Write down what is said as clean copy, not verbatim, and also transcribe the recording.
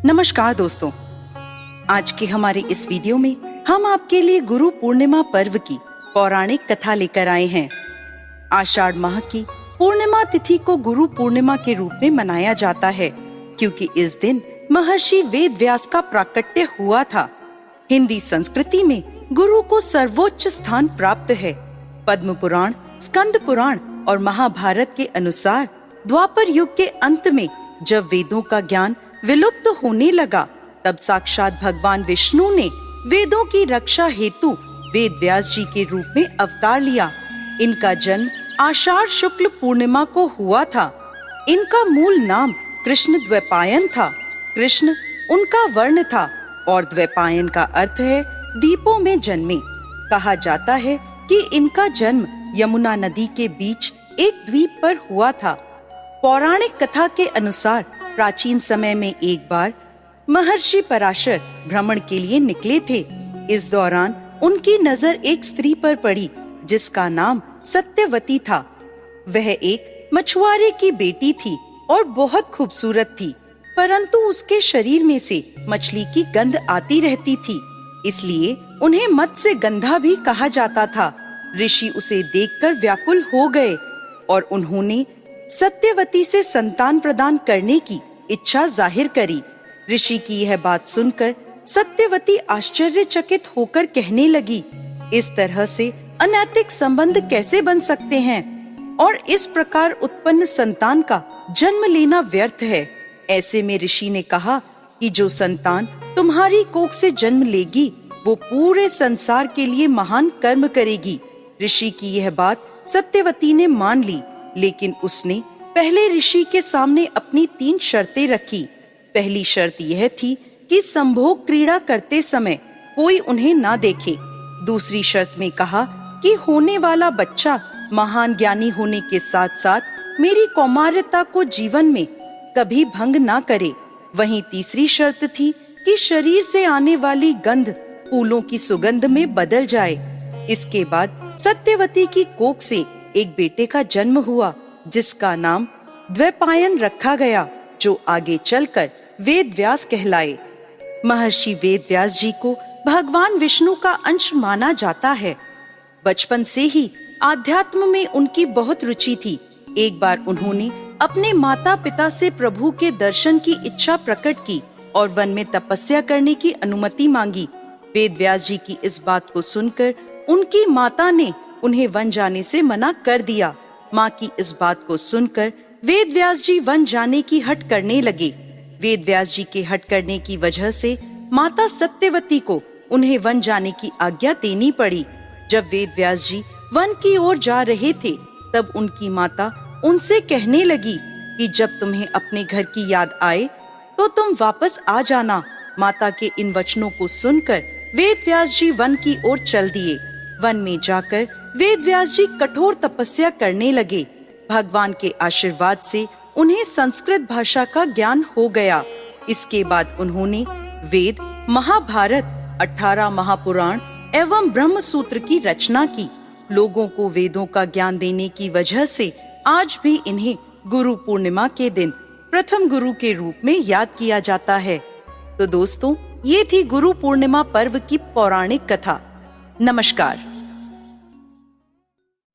नमस्कार दोस्तों, आज के हमारे इस वीडियो में हम आपके लिए गुरु पूर्णिमा पर्व की पौराणिक कथा लेकर आए हैं। आषाढ़ माह की पूर्णिमा तिथि को गुरु पूर्णिमा के रूप में मनाया जाता है, क्योंकि इस दिन महर्षि वेद व्यास का प्राकट्य हुआ था। हिंदी संस्कृति में गुरु को सर्वोच्च स्थान प्राप्त है। पद्म पुराण, स्कंद पुराण और महाभारत के अनुसार द्वापर युग के अंत में जब वेदों का ज्ञान विलुप्त होने लगा, तब साक्षात भगवान विष्णु ने वेदों की रक्षा हेतु वेद व्यास जी के रूप में अवतार लिया। इनका जन्म आषाढ़ शुक्ल पूर्णिमा को हुआ था। इनका मूल नाम कृष्ण द्वैपायन था। कृष्ण उनका वर्ण था और द्वैपायन का अर्थ है दीपों में जन्मे। कहा जाता है कि इनका जन्म यमुना नदी के बीच एक द्वीप पर हुआ था। पौराणिक कथा के अनुसार प्राचीन समय में एक बार महर्षि पराशर भ्रमण के लिए निकले थे। इस दौरान उनकी नजर एक स्त्री पर पड़ी जिसका नाम सत्यवती था। वह एक मछुआरे की बेटी थी और बहुत खूबसूरत थी, परंतु उसके शरीर में से मछली की गंध आती रहती थी, इसलिए उन्हें मत्स्य गंधा भी कहा जाता था। ऋषि उसे देखकर व्याकुल हो गए और उन्होंने सत्यवती से संतान प्रदान करने की इच्छा जाहिर करी। ऋषि की यह बात सुनकर सत्यवती आश्चर्यचकित होकर कहने लगी, इस तरह से अनैतिक संबंध कैसे बन सकते हैं और इस प्रकार उत्पन्न संतान का जन्म लेना व्यर्थ है। ऐसे में ऋषि ने कहा कि जो संतान तुम्हारी कोख से जन्म लेगी वो पूरे संसार के लिए महान कर्म करेगी। ऋषि की यह बात सत्यवती ने मान ली, लेकिन उसने पहले ऋषि के सामने अपनी 3 शर्तें रखी। पहली शर्त यह थी कि संभोग क्रीड़ा करते समय कोई उन्हें ना देखे। दूसरी शर्त में कहा कि होने वाला बच्चा महान ज्ञानी होने के साथ साथ मेरी कौमार्यता को जीवन में कभी भंग ना करे। वहीं तीसरी शर्त थी कि शरीर से आने वाली गंध फूलों की सुगंध में बदल जाए। इसके बाद सत्यवती की कोख से एक बेटे का जन्म हुआ जिसका नाम द्वैपायन रखा गया, जो आगे चलकर वेद व्यास कहलाए। महर्षि वेद व्यास जी को भगवान विष्णु का अंश माना जाता है। बचपन से ही आध्यात्म में उनकी बहुत रुचि थी। एक बार उन्होंने अपने माता पिता से प्रभु के दर्शन की इच्छा प्रकट की और वन में तपस्या करने की अनुमति मांगी। वेद व्यास जी की इस बात को सुनकर उनकी माता ने उन्हें वन जाने से मना कर दिया। माँ की इस बात को सुनकर वेद व्यास जी वन जाने की हट करने लगे। वेद व्यास जी के हट करने की वजह से माता सत्यवती को उन्हें वन जाने की आज्ञा देनी पड़ी। जब वेद व्यास जी वन की ओर जा रहे थे, तब उनकी माता उनसे कहने लगी कि जब तुम्हें अपने घर की याद आए तो तुम वापस आ जाना। माता के इन वचनों को सुनकर वेद व्यास जी वन की ओर चल दिए। वन में जाकर वेद व्यास जी कठोर तपस्या करने लगे। भगवान के आशीर्वाद से उन्हें संस्कृत भाषा का ज्ञान हो गया। इसके बाद उन्होंने वेद, महाभारत, 18 महापुराण एवं ब्रह्म सूत्र की रचना की। लोगों को वेदों का ज्ञान देने की वजह से आज भी इन्हें गुरु पूर्णिमा के दिन प्रथम गुरु के रूप में याद किया जाता है। तो दोस्तों, ये थी गुरु पूर्णिमा पर्व की पौराणिक कथा। नमस्कार।